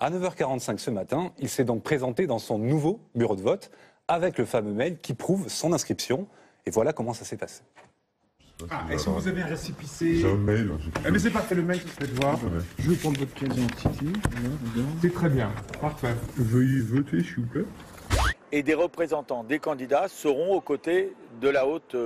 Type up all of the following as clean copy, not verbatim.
À 9h45 ce matin, il s'est donc présenté dans son nouveau bureau de vote avec le fameux mail qui prouve son inscription. Et voilà comment ça s'est passé. Ah, est-ce que vous avez un récépissé? J'ai un mail. Mais c'est parfait, le mail, faites voir. Je vais prendre votre pièce d'identité. C'est très bien, parfait. Veuillez voter, s'il vous plaît. Et des représentants des candidats seront aux côtés de la haute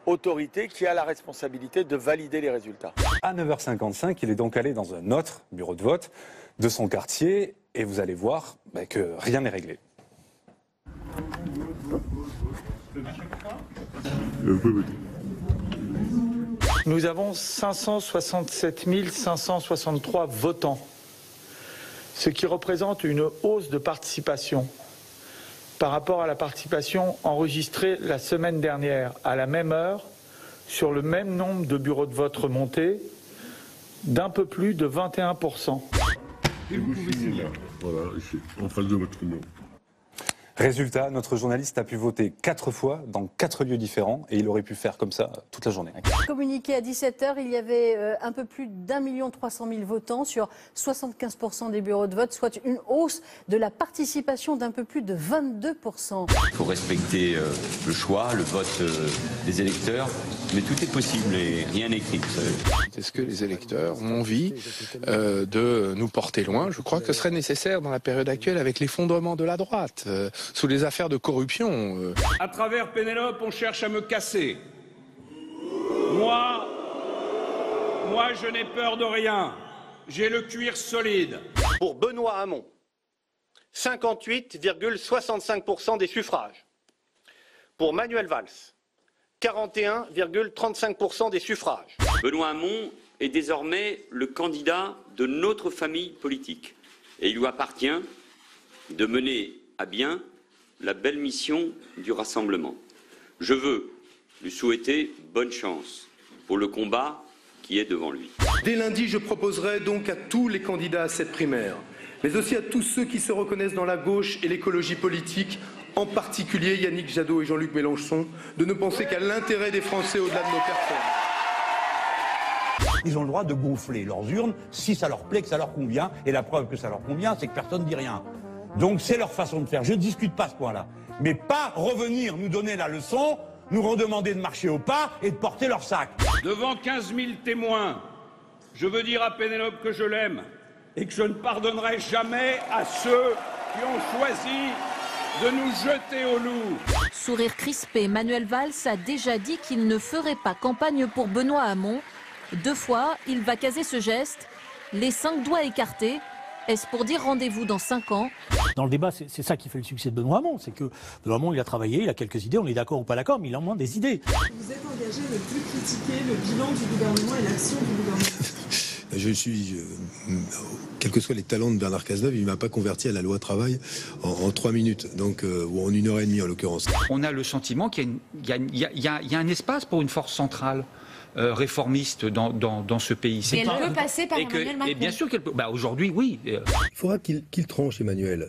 autorité qui a la responsabilité de valider les résultats. À 9h55, il est donc allé dans un autre bureau de vote de son quartier et vous allez voir que rien n'est réglé. Nous avons 567 563 votants, ce qui représente une hausse de participation par rapport à la participation enregistrée la semaine dernière à la même heure sur le même nombre de bureaux de vote remontés d'un peu plus de 21%. Et vous signez là, voilà, ici, en face de votre nom. Résultat, notre journaliste a pu voter 4 fois dans 4 lieux différents et il aurait pu faire comme ça toute la journée. Communiqué à 17h, il y avait un peu plus d'1 300 000 votants sur 75% des bureaux de vote, soit une hausse de la participation d'un peu plus de 22%. Il faut respecter le choix, le vote des électeurs, mais tout est possible et rien n'est écrit. Est-ce que les électeurs ont envie de nous porter loin? Je crois que ce serait nécessaire dans la période actuelle avec l'effondrement de la droite. Sous les affaires de corruption. À travers Pénélope, on cherche à me casser. Moi, je n'ai peur de rien. J'ai le cuir solide. Pour Benoît Hamon, 58,65% des suffrages. Pour Manuel Valls, 41,35% des suffrages. Benoît Hamon est désormais le candidat de notre famille politique. Et il lui appartient de mener à bien la belle mission du rassemblement. Je veux lui souhaiter bonne chance pour le combat qui est devant lui. Dès lundi, je proposerai donc à tous les candidats à cette primaire, mais aussi à tous ceux qui se reconnaissent dans la gauche et l'écologie politique, en particulier Yannick Jadot et Jean-Luc Mélenchon, de ne penser qu'à l'intérêt des Français au-delà de nos personnes. Ils ont le droit de gonfler leurs urnes si ça leur plaît, que ça leur convient, et la preuve que ça leur convient, c'est que personne ne dit rien. Donc c'est leur façon de faire. Je ne discute pas ce point-là. Mais pas revenir nous donner la leçon, nous redemander de marcher au pas et de porter leur sac. Devant 15 000 témoins, je veux dire à Pénélope que je l'aime et que je ne pardonnerai jamais à ceux qui ont choisi de nous jeter au loup. Sourire crispé, Manuel Valls a déjà dit qu'il ne ferait pas campagne pour Benoît Hamon. 2 fois, il va caser ce geste, les 5 doigts écartés. Est-ce pour dire rendez-vous dans 5 ans? Dans le débat, c'est ça qui fait le succès de Benoît Hamon. C'est que Benoît Hamon, il a travaillé, il a quelques idées, on est d'accord ou pas d'accord, mais il a au moins des idées. Vous êtes engagé à ne plus critiquer le bilan du gouvernement et l'action du gouvernement. Je suis, quels que soient les talents de Bernard Cazeneuve, il ne m'a pas converti à la loi travail en 3 minutes, donc, ou en 1h30 en l'occurrence. On a le sentiment qu'il y a un espace pour une force centrale. Réformiste dans ce pays. Et elle peut passer par Emmanuel Macron. Et bien sûr qu'elle peut. Aujourd'hui, oui. Il faudra qu'il tranche, Emmanuel.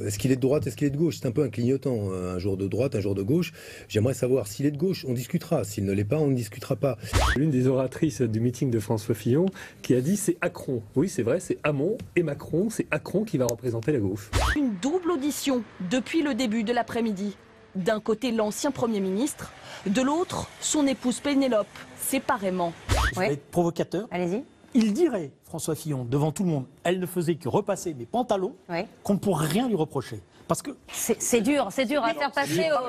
Est-ce qu'il est de droite, est-ce qu'il est de gauche? C'est un peu un clignotant. Un jour de droite, un jour de gauche. J'aimerais savoir s'il est de gauche, on discutera. S'il ne l'est pas, on ne discutera pas. L'une des oratrices du meeting de François Fillon qui a dit c'est Acron. Oui, c'est vrai, c'est Hamon et Macron. C'est Acron qui va représenter la gauche. Une double audition depuis le début de l'après-midi. D'un côté, l'ancien Premier ministre, de l'autre, son épouse Pénélope, séparément. Je vais être provocateur. Allez-y. Il dirait, François Fillon, devant tout le monde, elle ne faisait que repasser mes pantalons, qu'on ne pourrait rien lui reprocher. Parce que c'est dur à faire passer. C'est dur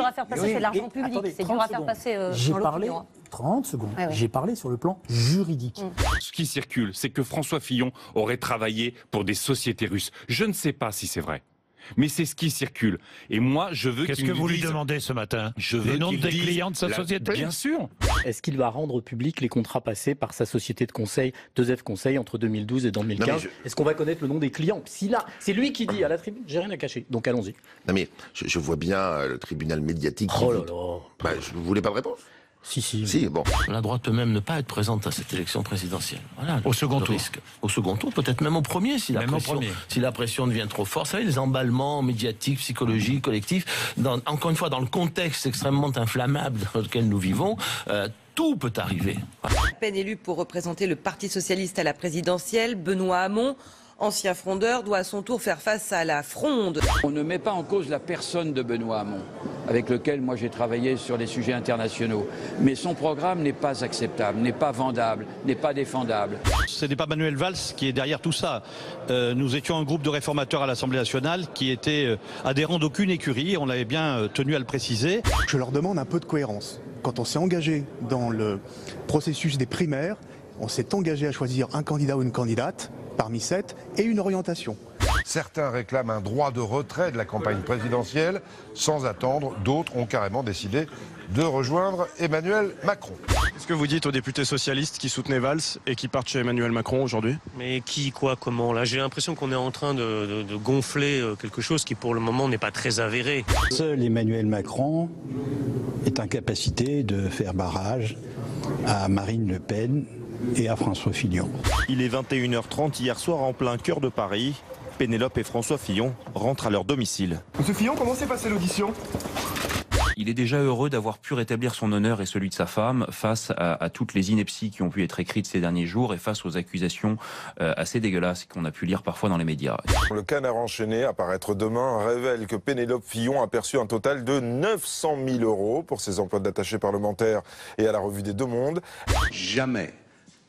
à faire passer, c'est de l'argent public. C'est dur à faire passer. J'ai parlé 30 secondes. J'ai parlé sur le plan juridique. Ce qui circule, c'est que François Fillon aurait travaillé pour des sociétés russes. Je ne sais pas si c'est vrai. Mais c'est ce qui circule. Et moi, je veux qu'il Qu'est-ce que vous lui demandez ce matin? Les noms des clients de sa société? Bien sûr. Est-ce qu'il va rendre public les contrats passés par sa société de conseil, 2F Conseil, entre 2012 et 2015? Est-ce qu'on va connaître le nom des clients? Si là, c'est lui qui dit à la tribune, j'ai rien à cacher. Donc allons-y. Non mais, je vois bien le tribunal médiatique. Oh là là. Vous voulez pas de réponse? Si, bon. La droite peut même ne pas être présente à cette élection présidentielle. Voilà, au second tour. Risque. Au second tour, peut-être même au premier, si la pression devient trop forte. Vous savez, les emballements médiatiques, psychologiques, collectifs, encore une fois, dans le contexte extrêmement inflammable dans lequel nous vivons, tout peut arriver. À peine élu pour représenter le Parti socialiste à la présidentielle, Benoît Hamon, ancien frondeur, doit à son tour faire face à la fronde. On ne met pas en cause la personne de Benoît Hamon, avec lequel moi j'ai travaillé sur les sujets internationaux. Mais son programme n'est pas acceptable, n'est pas vendable, n'est pas défendable. Ce n'est pas Manuel Valls qui est derrière tout ça. Nous étions un groupe de réformateurs à l'Assemblée nationale qui était adhérents d'aucune écurie, on l'avait bien tenu à le préciser. Je leur demande un peu de cohérence. Quand on s'est engagé dans le processus des primaires, on s'est engagé à choisir un candidat ou une candidate parmi 7 et une orientation. Certains réclament un droit de retrait de la campagne présidentielle sans attendre. D'autres ont carrément décidé de rejoindre Emmanuel Macron. Qu'est-ce que vous dites aux députés socialistes qui soutenaient Valls et qui partent chez Emmanuel Macron aujourd'hui? Mais qui, quoi, comment? Là, j'ai l'impression qu'on est en train de gonfler quelque chose qui, pour le moment, n'est pas très avéré. Seul Emmanuel Macron est en capacité de faire barrage à Marine Le Pen et à François Fillon. Il est 21h30 hier soir en plein cœur de Paris. Pénélope et François Fillon rentrent à leur domicile. Monsieur Fillon, comment s'est passée l'audition? Il est déjà heureux d'avoir pu rétablir son honneur et celui de sa femme face à toutes les inepties qui ont pu être écrites ces derniers jours et face aux accusations assez dégueulasses qu'on a pu lire parfois dans les médias. Le Canard enchaîné, à paraître demain, révèle que Pénélope Fillon a perçu un total de 900 000 € pour ses emplois d'attaché parlementaire et à la Revue des Deux Mondes. Jamais,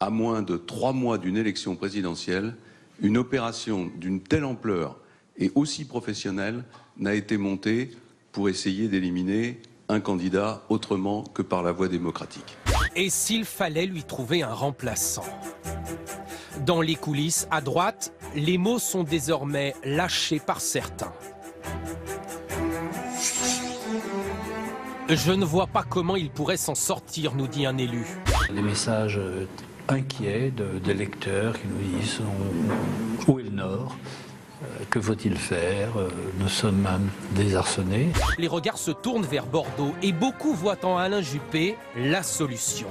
à moins de 3 mois d'une élection présidentielle, une opération d'une telle ampleur et aussi professionnelle n'a été montée pour essayer d'éliminer un candidat autrement que par la voie démocratique. Et s'il fallait lui trouver un remplaçant? Dans les coulisses, à droite, les mots sont désormais lâchés par certains. Je ne vois pas comment il pourrait s'en sortir, nous dit un élu. Des messages inquiets d'électeurs qui nous disent où est le Nord, que faut-il faire, nous sommes même désarçonnés. Les regards se tournent vers Bordeaux et beaucoup voient en Alain Juppé la solution.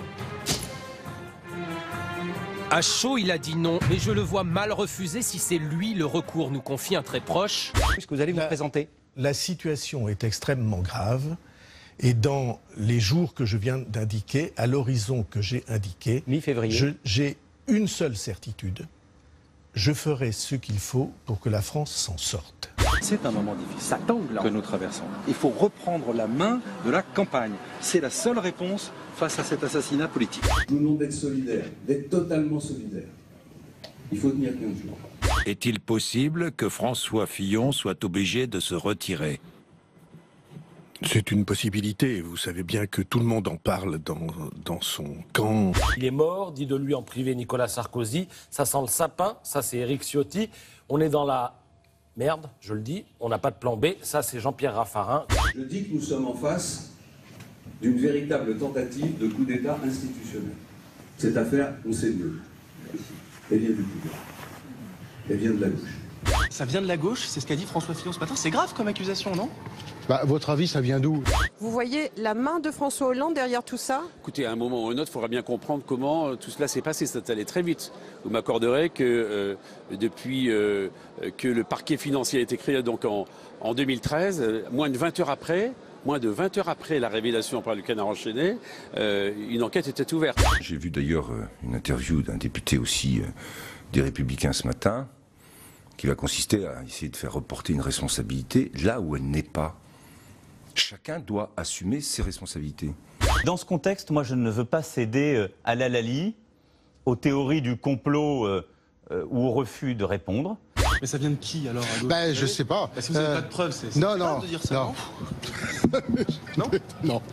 À chaud, il a dit non, mais je le vois mal refuser si c'est lui le recours, nous confie un très proche. Est-ce que vous allez vous présenter? La situation est extrêmement grave. Et dans les jours que je viens d'indiquer, à l'horizon que j'ai indiqué, mi-février, j'ai une seule certitude. Je ferai ce qu'il faut pour que la France s'en sorte. C'est un moment difficile, cet angle que nous traversons. Il faut reprendre la main de la campagne. C'est la seule réponse face à cet assassinat politique. Je vous demande d'être solidaire, d'être totalement solidaire. Il faut tenir 15 jours. Est-il possible que François Fillon soit obligé de se retirer? C'est une possibilité. Vous savez bien que tout le monde en parle dans son camp. Il est mort, dit de lui en privé Nicolas Sarkozy. Ça sent le sapin, ça c'est Éric Ciotti. On est dans la merde, je le dis, on n'a pas de plan B. Ça c'est Jean-Pierre Raffarin. Je dis que nous sommes en face d'une véritable tentative de coup d'État institutionnel. Cette affaire, on sait mieux. Elle vient du pouvoir. Elle vient de la gauche. Ça vient de la gauche, c'est ce qu'a dit François Fillon ce matin. C'est grave comme accusation, non? Votre avis, ça vient d'où? Vous voyez la main de François Hollande derrière tout ça? Écoutez, à un moment ou à un autre, il faudra bien comprendre comment tout cela s'est passé. Ça allait très vite. Vous m'accorderez que depuis que le parquet financier a été créé donc en 2013, moins de 20 heures après la révélation par le Canard enchaîné, une enquête était ouverte. J'ai vu d'ailleurs une interview d'un député aussi des Républicains ce matin, qui va consister à essayer de faire reporter une responsabilité là où elle n'est pas. Chacun doit assumer ses responsabilités. Dans ce contexte, moi je ne veux pas céder à l'hallali, aux théories du complot ou au refus de répondre. Mais ça vient de qui alors? Je sais pas. Si vous n'avez pas de preuves, c'est non, de dire ça, non? Non.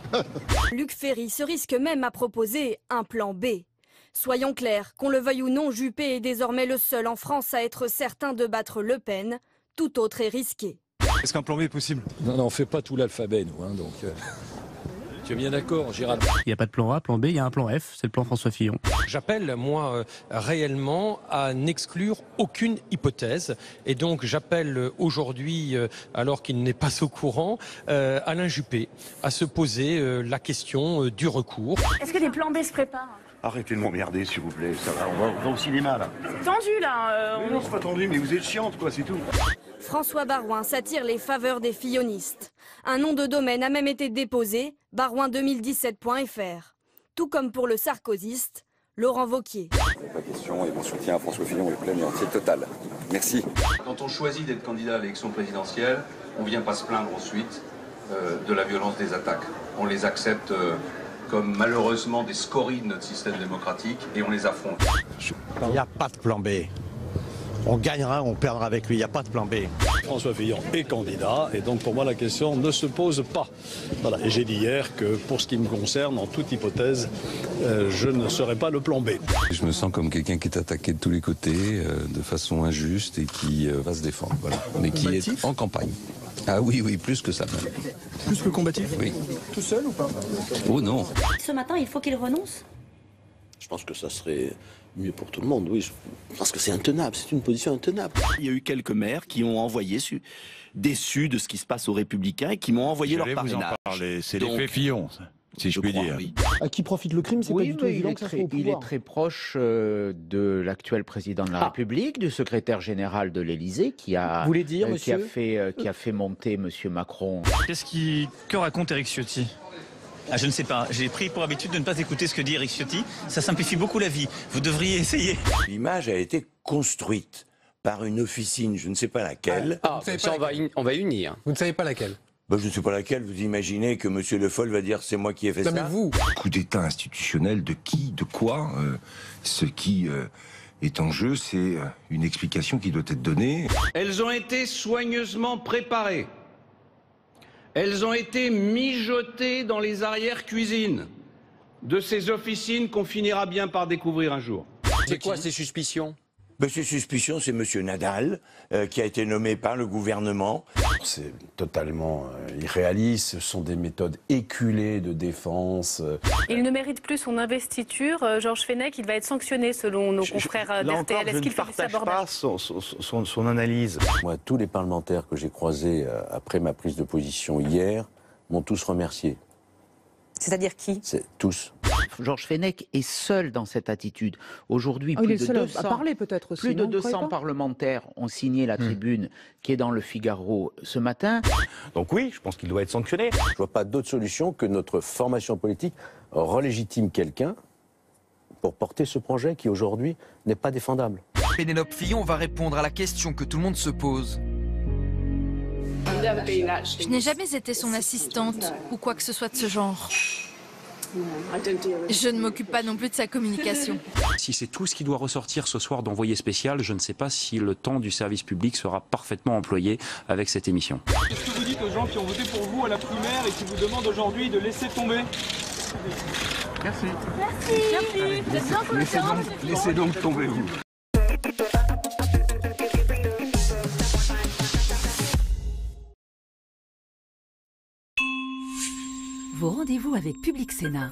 Luc Ferry se risque même à proposer un plan B. Soyons clairs, qu'on le veuille ou non, Juppé est désormais le seul en France à être certain de battre Le Pen. Tout autre est risqué. Est-ce qu'un plan B est possible? Non, on ne fait pas tout l'alphabet, nous. Donc, tu es bien d'accord, Gérald? Il n'y a pas de plan A, plan B, il y a un plan F, c'est le plan François Fillon. J'appelle, moi, réellement à n'exclure aucune hypothèse. Et donc, j'appelle aujourd'hui, alors qu'il n'est pas au courant, Alain Juppé à se poser la question du recours. Est-ce que des plans B se préparent? Arrêtez de m'emmerder, s'il vous plaît. Ça va, on va au cinéma, là. C'est tendu, là. Non, c'est pas tendu, mais vous êtes chiante, quoi, c'est tout. François Baroin s'attire les faveurs des fillonistes. Un nom de domaine a même été déposé, barouin2017.fr. tout comme pour le sarkozyste Laurent Wauquiez. Pas question, et mon soutien à François Fillon est plein et entier total. Merci. Quand on choisit d'être candidat à l'élection présidentielle, on ne vient pas se plaindre ensuite de la violence des attaques. On les accepte comme malheureusement des scories de notre système démocratique et on les affronte. Il n'y a pas de plan B. On gagnera, on perdra avec lui, il n'y a pas de plan B. François Fillon est candidat et donc pour moi la question ne se pose pas. Voilà. Et j'ai dit hier que pour ce qui me concerne, en toute hypothèse, je ne serai pas le plan B. Je me sens comme quelqu'un qui est attaqué de tous les côtés, de façon injuste et qui va se défendre. Voilà. Mais qui est en campagne. Ah oui, oui, plus que ça même. Plus que combatif ? Oui. Tout seul ou pas ? Oh non. Ce matin, il faut qu'il renonce. Je pense que ça serait mieux pour tout le monde, oui. Je pense que c'est intenable, c'est une position intenable. Il y a eu quelques maires qui ont envoyé, déçus de ce qui se passe aux Républicains, et qui m'ont envoyé leur parrainage. Vous en parler. C'est l'effet Fillon, si je puis dire. Oui. À qui profite le crime, c'est pas du tout évident que ça soit au pouvoir. Il est très proche de l'actuel président de la République, du secrétaire général de l'Élysée, qui a fait monter M. Macron. Que raconte Éric Ciotti ? Je ne sais pas. J'ai pris pour habitude de ne pas écouter ce que dit Éric Ciotti. Ça simplifie beaucoup la vie. Vous devriez essayer. L'image a été construite par une officine, je ne sais pas laquelle. On va unir. Vous ne savez pas laquelle ? Je ne sais pas laquelle. Vous imaginez que M. Le Foll va dire c'est moi qui ai fait ça ? Mais vous. Coup d'État institutionnel de qui, de quoi Ce qui est en jeu, c'est une explication qui doit être donnée. Elles ont été soigneusement préparées. Elles ont été mijotées dans les arrière-cuisines de ces officines qu'on finira bien par découvrir un jour. C'est quoi ces suspicions ? Ces suspicions, c'est M. Nadal, qui a été nommé par le gouvernement. C'est totalement irréaliste, ce sont des méthodes éculées de défense. Il ne mérite plus son investiture. Georges Fenech, il va être sanctionné selon nos confrères d'RTL. Est-ce qu'il fait du sabordage ? Je ne partage pas son analyse. Moi, tous les parlementaires que j'ai croisés après ma prise de position hier m'ont tous remercié. C'est-à-dire qui ? Tous. Georges Fenech est seul dans cette attitude. Aujourd'hui, il est seul à parler peut-être aussi. Plus de 200 parlementaires ont signé la tribune qui est dans le Figaro ce matin. Donc oui, je pense qu'il doit être sanctionné. Je ne vois pas d'autre solution que notre formation politique relégitime quelqu'un pour porter ce projet qui aujourd'hui n'est pas défendable. Pénélope Fillon va répondre à la question que tout le monde se pose. Je n'ai jamais été son assistante ou quoi que ce soit de ce genre. Je ne m'occupe pas non plus de sa communication. Si c'est tout ce qui doit ressortir ce soir d'Envoyé spécial, je ne sais pas si le temps du service public sera parfaitement employé avec cette émission. Qu'est-ce que vous dites aux gens qui ont voté pour vous à la primaire et qui vous demandent aujourd'hui de laisser tomber ? Merci. Laissez donc tomber vous. Vos rendez-vous avec Public Sénat.